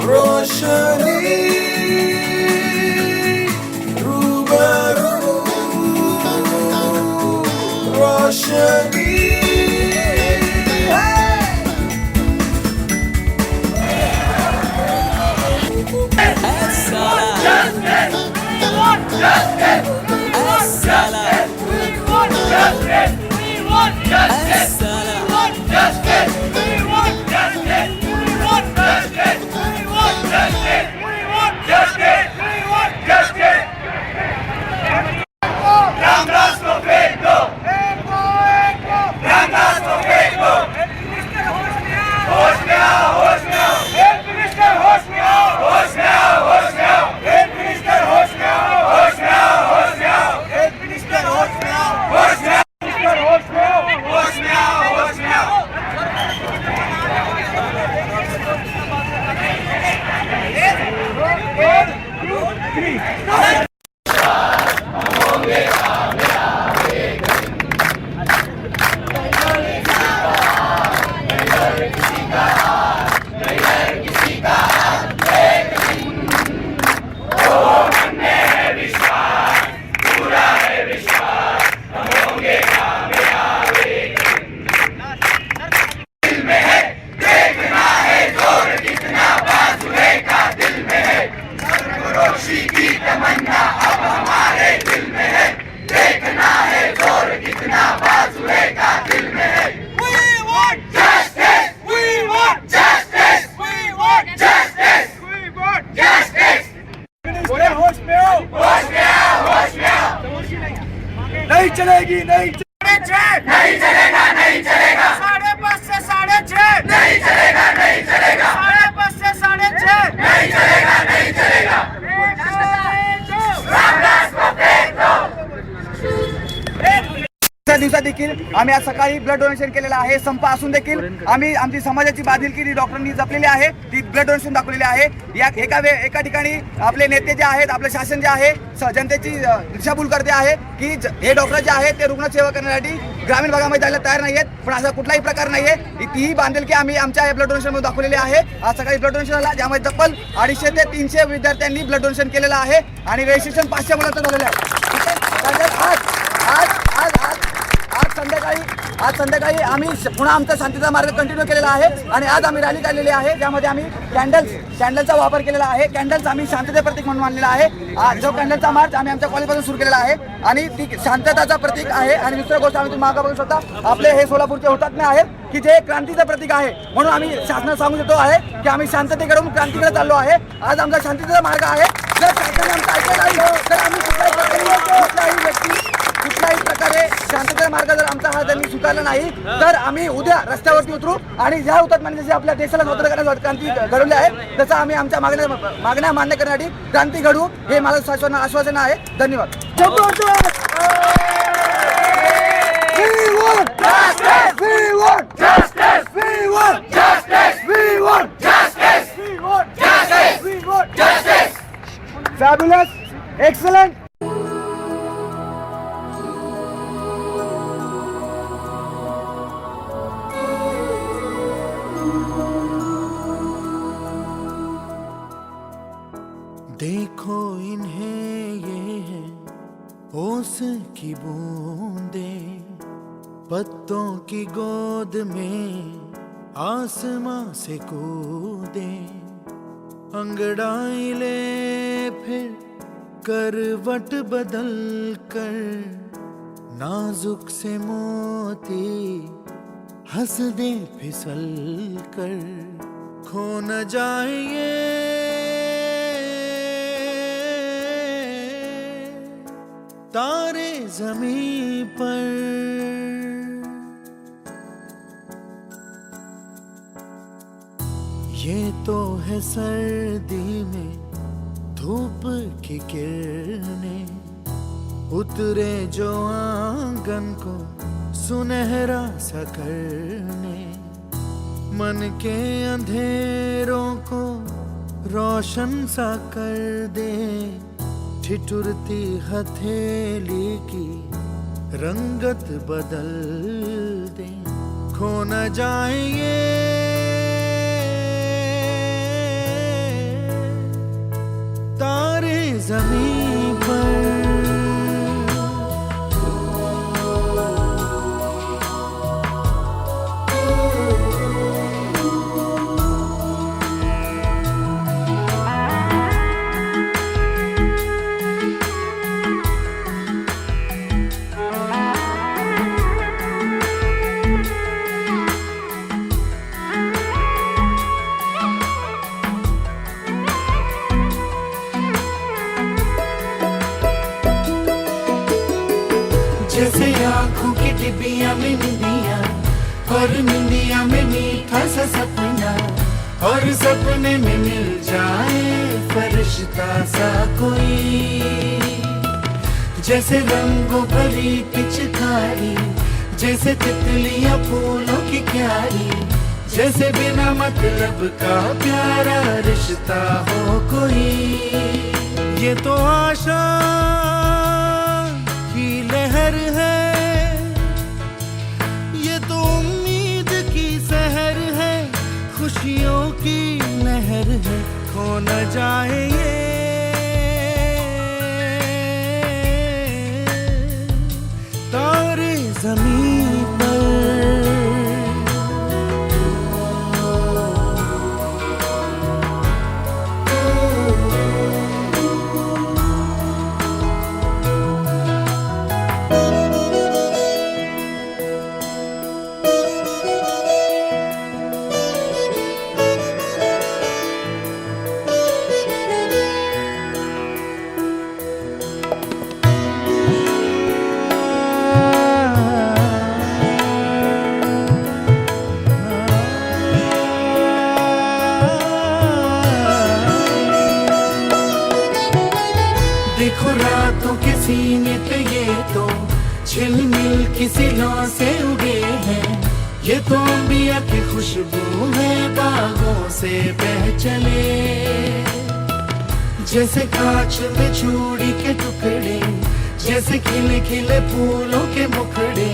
रोशनी, रूबरू रोशनी नहीं चलेगी, नहीं चलेगा, नहीं चलेगा। 5.5 से 6.5 नहीं चलेगा, नहीं चलेगा। 5.5 से 6.5 नहीं चलेगा, नहीं चलेगा। दिवसात देखील आम्ही आज सकाळी ब्लड डोनेशन केलेलं आहे. संप असून देखील आम्ही आमची समाजाची बांधिलकी डॉक्टरांनी जपलेली आहे, ती ब्लड डोनेशन दाखवलेली आहे. या एका ठिकाणी आपले नेते जे आहेत, आपलं शासन जे आहे, जनतेची दिशाभूल करते आहे की हे डॉक्टर जे आहेत ते रुग्णसेवा करण्यासाठी ग्रामीण भागामध्ये जायला तयार नाही आहेत. पण असा कुठलाही प्रकार नाही आहे. तीही बांधिलकी आम्ही आमच्या ब्लड डोनेशनमध्ये दाखवलेली आहे. आज सकाळी ब्लड डोनेशन झाला, ज्यामध्ये तब्बल 250 ते 300 विद्यार्थ्यांनी ब्लड डोनेशन केलेलं आहे आणि रजिस्ट्रेशन 500 मुलांचं झालेलं आहे. आज संध्याकाळी आम्ही पुन्हा आमचा शांतीचा मार्ग कंटिन्यू केलेला आहे आणि आज आम्ही रॅली काढलेली आहे, ज्यामध्ये आम्ही कॅन्डलचा वापर केलेला आहे. कॅन्डल्स आम्ही शांततेचे प्रतीक म्हणून मानलेला आहे. जो कॅन्डलचा मार्च आम्ही आमच्या कॉलेजपासून सुरू केलेला आहे आणि ती शांतताचा प्रतीक आहे. आणि दुसरी गोष्ट आम्ही तुम्ही मागं बघू शकता, आपले हे सोलापूरचे हुतात्मे आहेत की जे क्रांतीचं प्रतीक आहे. म्हणून आम्ही शासनाला सांगू शकतो आहे की आम्ही शांततेकडून क्रांतीकडे चाललो आहे. आज आमचा शांततेचा मार्ग आहे. जर शासनाने आमचं ऐकलं नाही तर आम्ही कुठल्याही प्रकारे शांततेचा मार्ग जर आमचा हा त्यांनी स्वीकारला नाही तर आम्ही उद्या रस्त्यावरती उतरू आणि ज्या हुतात्म्यांनी जसे आपल्या देशाला स्वतंत्र करण्यासाठी क्रांती घडवली आहे तसं आम्ही आमच्या मागण्या मान्य करण्यासाठी क्रांती घडवू, हे माझं आश्वासन आहे. धन्यवाद. Fabulous, excellent. देखो इन्हें ये है ओस की बूंदे, पत्तों की गोद में आसमां से कूदे, अंगड़ाई ले फिर करवट बदल कर, नाजुक से मोती हंस दे फिसल कर, खो न जाए तारे जमीन पर. ये तो है सर्दी में धूप की किरणें, उतरे जो आंगन को सुनहरा सा करने, मन के अंधेरों को रोशन सा कर दे, ठिठुरती हथेली की रंगत बदल दे, खो न जाए तारे जमीन पर. जैसे आँखों की डिबिया में निंदिया, और निंदिया में मीठा सा सपना, और सपने में मिल जाए फरिश्ता सा कोई, जैसे रंगों भरी पिचकारी, जैसे तितलियां फूलों की क्यारी, जैसे बिना मतलब का प्यारा रिश्ता हो कोई. ये तो आशा लहर है, ये तो उम्मीद की सहर है, खुशियों की लहर है, खो न जाए ये तारे जमीन पर. देखो रातों के सीने पे ये तो झिलमिल किसी लौ से उगे हैं, ये तो अंबिया की खुशबू है बागों से बह चले। जैसे कांच में चूड़ी के टुकड़े, जैसे खिले खिले फूलों के मुखड़े,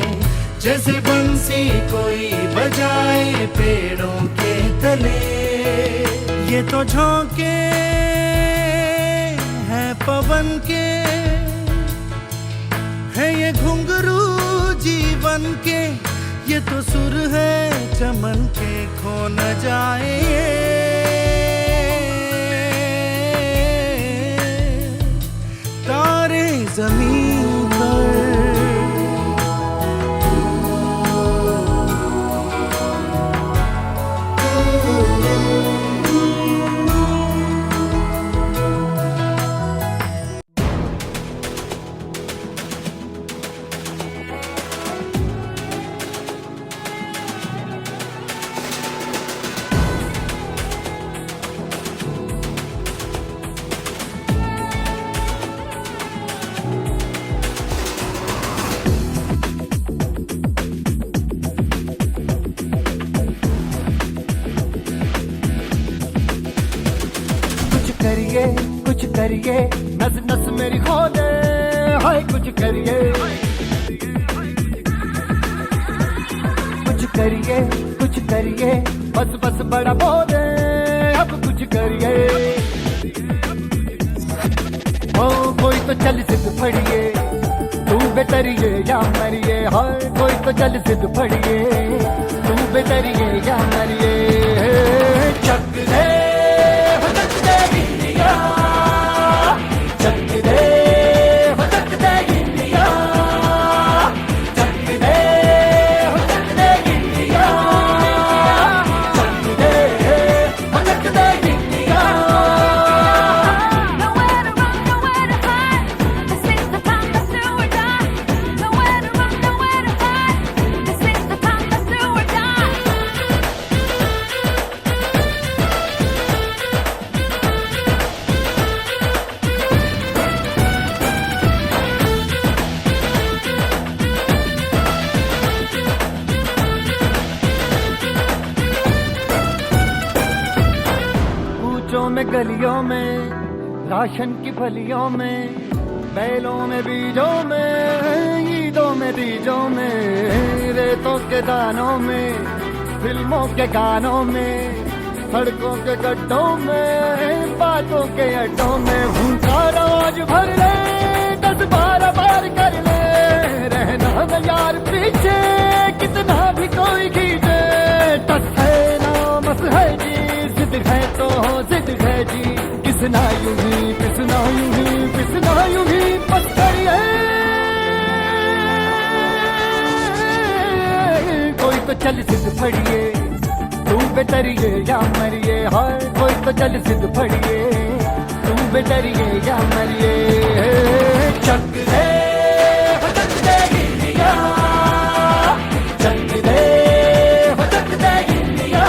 जैसे बंसी कोई बजाए पेड़ों के तले। ये तो झोंके हैं पवन के, है ये घुंघरू जीवन के, ये तो सुर है चमन के खो न जाए। तारे जमीन पर कुछ करिए, नस नस मेरी खोले, हाय कुछ करिए, कुछ करिए, बस बस बड़ा बोले, अब कुछ करिए। ओ कोई तो चल सिद्ध फड़िए, तू बेतरिए या मरिए, हाय कोई तो चल सिद्ध फड़िए, तू बेतरिए या मरिए। चक दे में गलियों में, राशन की फलियों में, बैलों में बीजों में, ईदों में बीजों में, रेतों के दानों में, फिल्मों के गानों में, सड़कों के गड्ढों में, बातों के अड्डों में। भूखा रोज भर ले, 10-12 बार कर ले, रहना न यार पीछे, कितना भी कोई खींचे। टस है ना मस है जी, जिद है तो जिद है जी, किसना यूं ही पिसना यूं ही पिसना यूं ही पत्थर है। कोई तो चल सिद्ध फड़िए, तू बेतरिए या मरिए, हाय कोई तो चल सिद्ध फड़िए, तू बेतरिए या मरिए। चक दे चक दे गिरिया, चक दे चक दे गिरिया,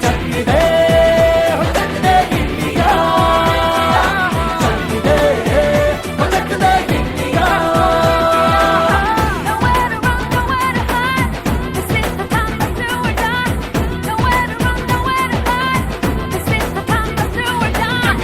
चक दे चक दे गिरिया, चक दे चक दे गिरिया। Nowhere to run, nowhere to hide. This is the time to do or die. Nowhere to run, nowhere to hide. This is the time to do or die.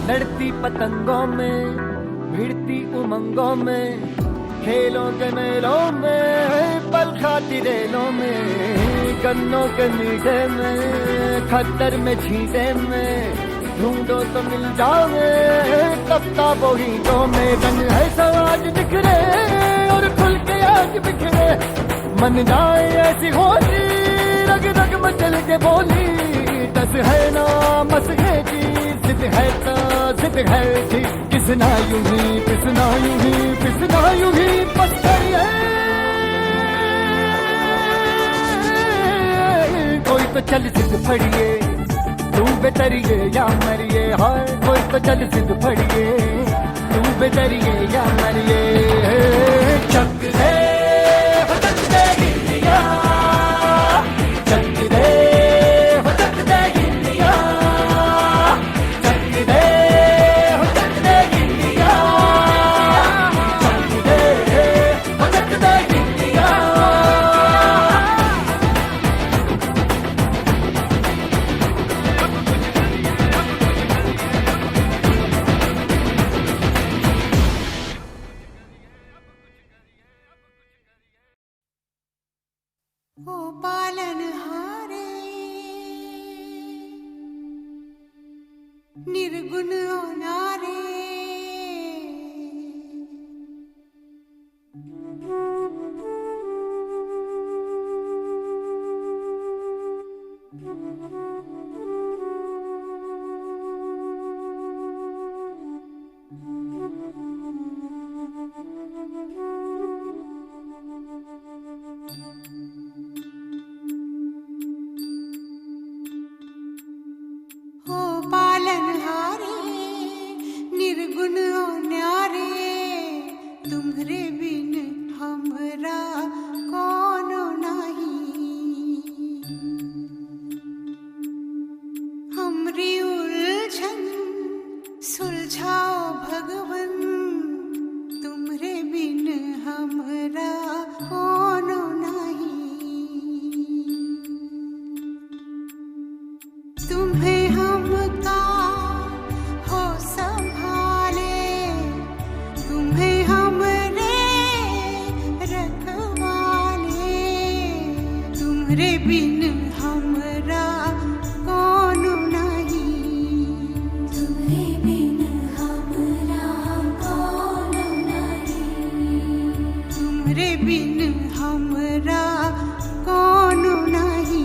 लड़ती पतंगों में, भिड़ती उमंगों में, खेलों के मेलों में, पल खाती रेलों में, गन्नों के मीठे में, खद्दर में छींटे में, ढूंढो तो मिल जाओगे किताबों हीटों में। रंग है समाज बिखरे और खुल के आज बिखरे, मन जाए ऐसी होली, रग रग मचल के बोली। दस है ना मस है जी, जिद है तो जिद है जी, किसना यूं ही पिसना यूं ही पिसना यूं ही पत्थर है। कोई तो चल सिद्ध फड़िए, तू बेतरिए या मरिए, हाय कोई तो चल जिद फड़िए, तू बेतरिए या मरिए। चक दे हो चक दे गिल्लिया, चक दे हो चक दे गिल्लिया, चक दे हो चक दे गिल्लिया, चक दे हो चक दे गिल्लिया। ओ पालनहारे निर्गुण होनारे, ओ पालनहारे निर्गुण होनारे, तुम्हरे बिन हमरा कोनो नहीं। हमरी उलझन सुलझाओ भगवन, तुम्हरे बिन हमरा कोनो नहीं। तुम्हें हमका हो संभाले, तुम्हें हमरे रखवाले, तुम्हरे बिन हमरा कोनो नहीं। तुम्हे बिन हमरा कोनो नहीं, तुम्हरे बिन हमरा कोनो नहीं।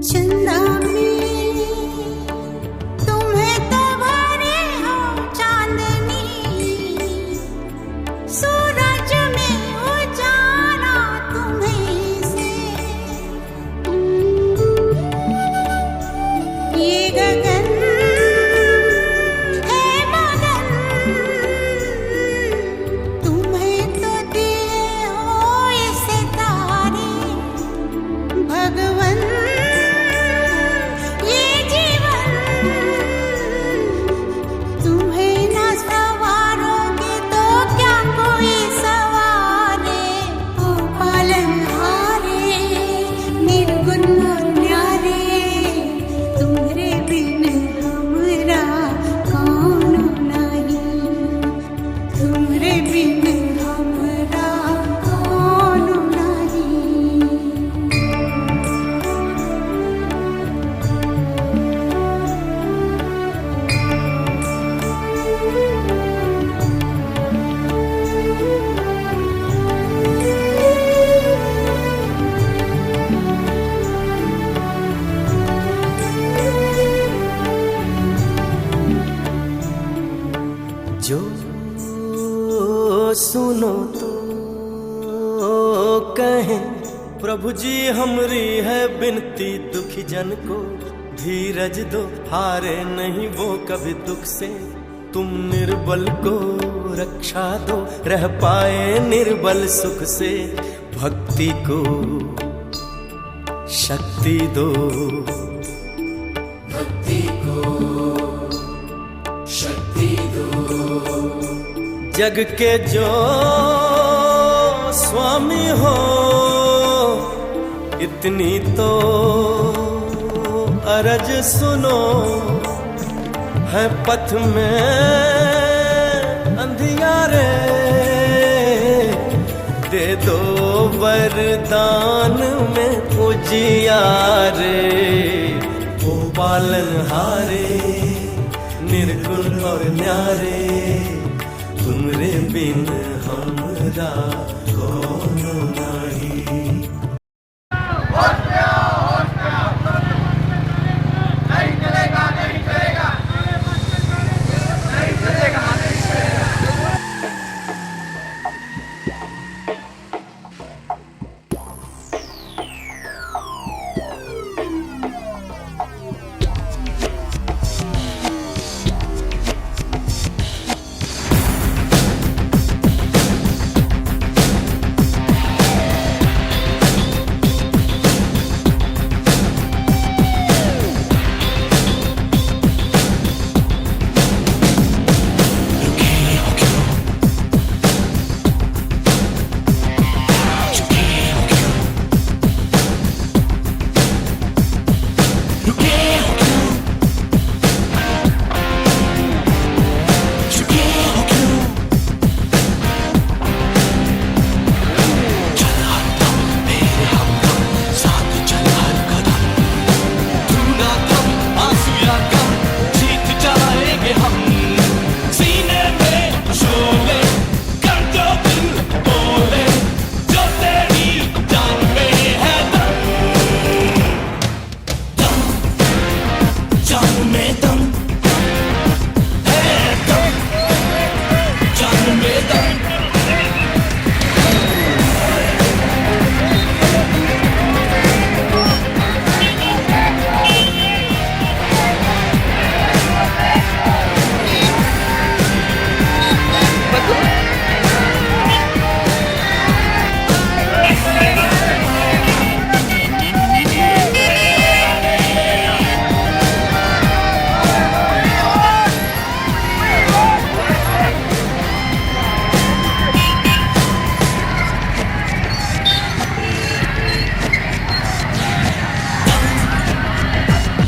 चंदा में तुम्हें तो भरे हो चांदनी, सूरज में उजाला तुम्हें से। ये गगन है मगन, तुम्हें तो दिए हो ये सितारे भगवन। ये जीवन तुम्हें न सवारोगे तो क्या कोई सवारे। ओ पालनहारे निर्गुण न्यारे, तुम्हरे बिन हमरा कोनो नहीं, तुम्हरे बिन हमरा कोनो नहीं। जो सुनो तो कहें प्रभु जी, हमरी है बिनती दुखी जन को, धीरज दो हारे नहीं वो कभी दुख से। तुम निर्बल को रक्षा दो, रह पाए निर्बल सुख से। भक्ति को शक्ति दो, भक्ति को शक्ति दो। जग के जो स्वामी हो इतनी तो अरज सुनो, है पथ में अंधियारे, दे दो वरदान में उजियारे। ओ पालनहारे निर्गुण और न्यारे, तुमरे बिन हमरा कोनो नहीं। नहीं चलेगा नहीं में दम है, दम जान में दम।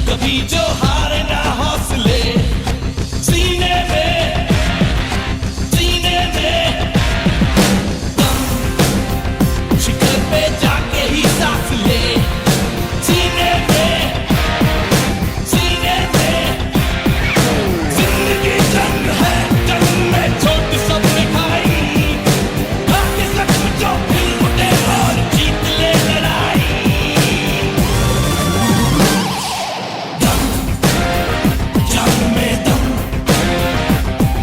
कभी जो हारे ना हौसले सीने में दम, शिखर पे जाके ही सांस ले सीने में जिंदगी जंग है, जंग में छोटी सबने खाई, आके सब जो फिर उठे और जीत ले लड़ाई। जान में दम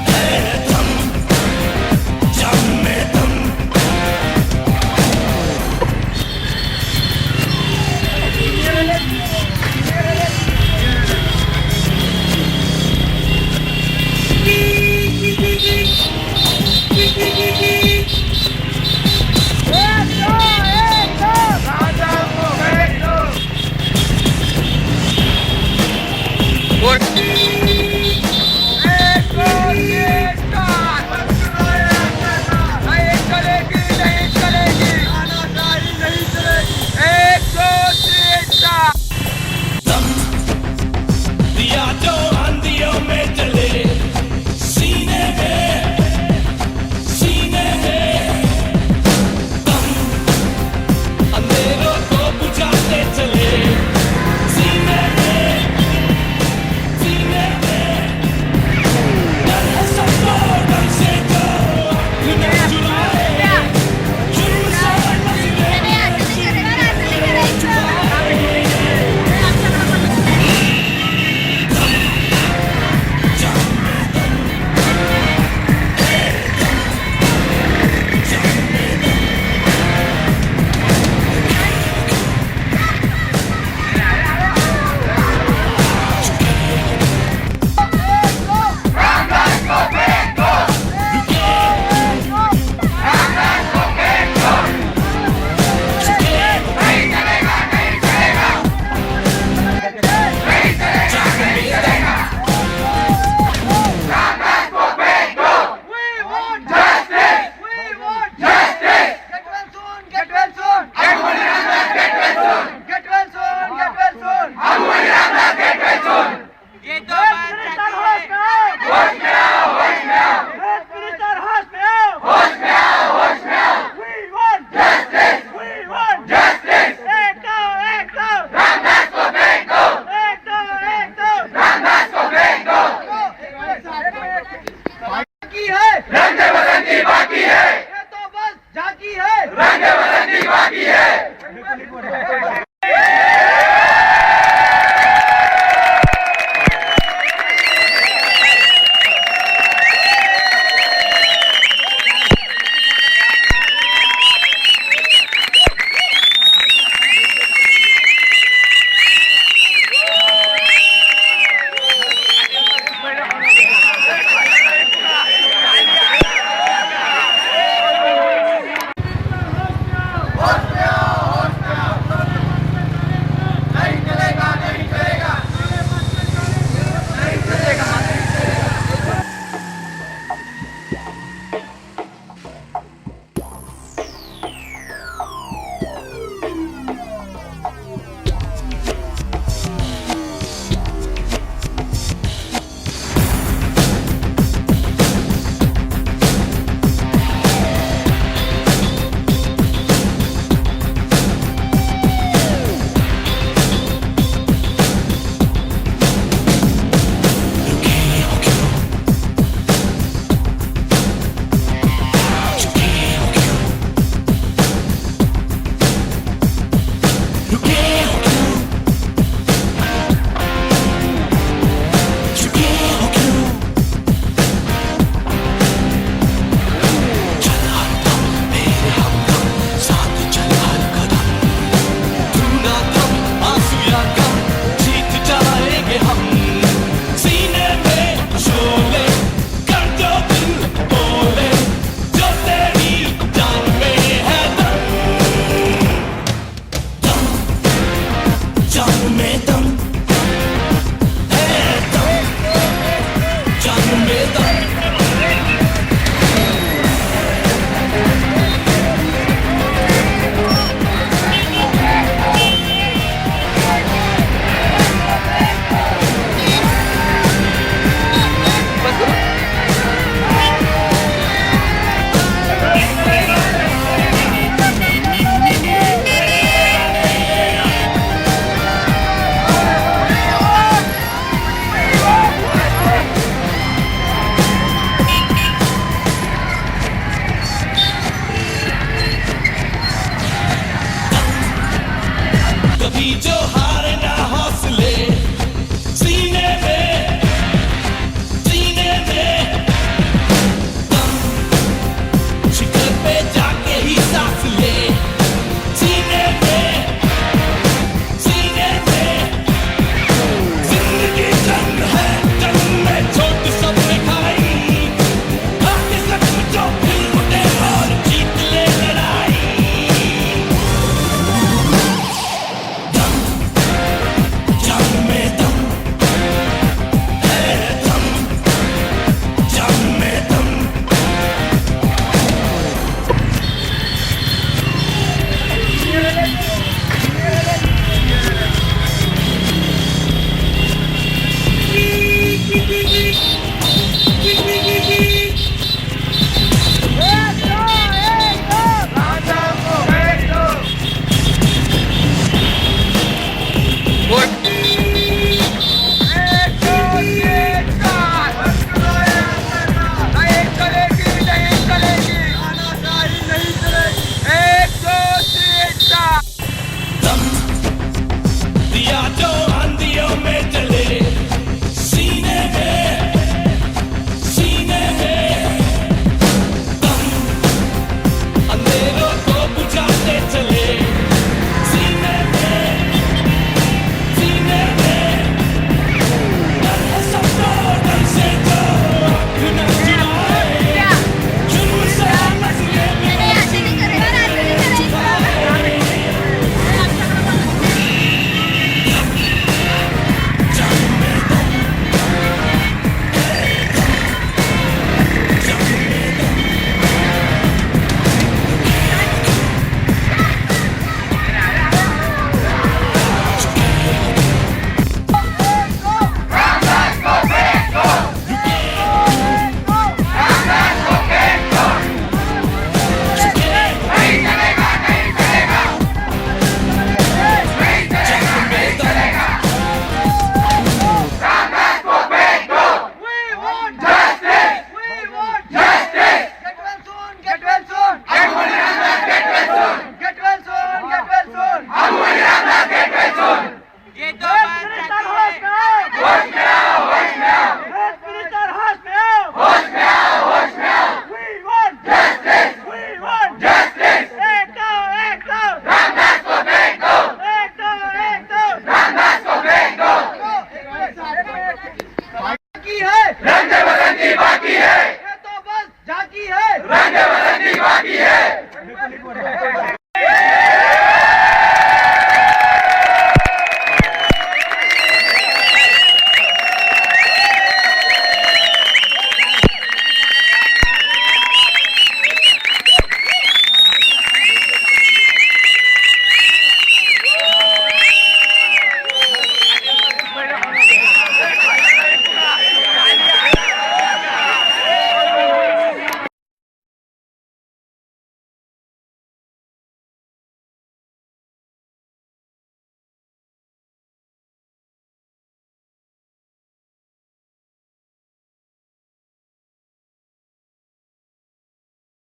है, दम जान में दम। दम दिया जो